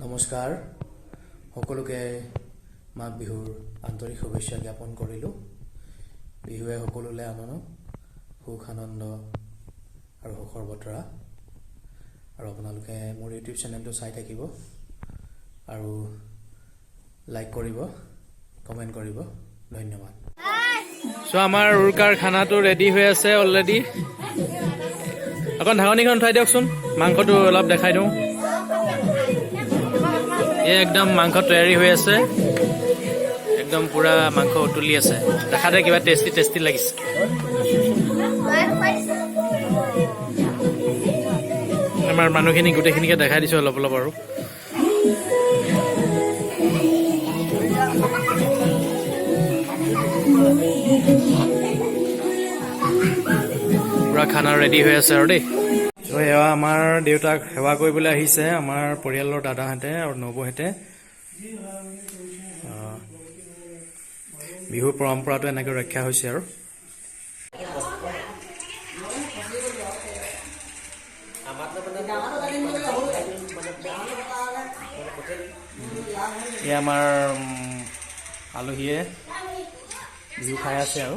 নমস্কাৰ সকলোকে মাঘ বিহুৰ আন্তৰিক শুভেচ্ছা জ্ঞাপন কৰিলোঁ। বিহুৱে সকলোলৈ আনন্দ সুখ আনন্দ আৰু সুখৰ বতৰা আৰু আপোনালোকে মোৰ ইউটিউব চেনেলটো চাই থাকিব আৰু লাইক কৰিব কমেণ্ট কৰিব ধন্যবাদ। সো আমাৰ উৰুকাৰ খানাটো ৰেডি হৈ আছে অলৰেডি। অকণ ঢাকনিখন উঠাই দিয়কচোন, মাংসটো অলপ দেখাই দিওঁ। এই একদম মাংস তৈয়াৰী হৈ আছে, একদম পুৰা মাংস উতলি আছে, দেখাতে কিবা টেষ্টি টেষ্টি লাগিছে। আমাৰ মানুহখিনি গোটেইখিনিকে দেখাই দিছোঁ অলপ অলপ আৰু পুৰা খানা ৰেডি হৈ আছে আৰু দেই। তো সেৱা আমাৰ দেউতাক সেৱা কৰিবলৈ আহিছে, আমাৰ পৰিয়ালৰ দাদাহঁতে আৰু নবৌহঁতে। বিহুৰ পৰম্পৰাটো এনেকৈ ৰক্ষা হৈছে আৰু এই আমাৰ আলহীয়ে বিহু খাই আছে আৰু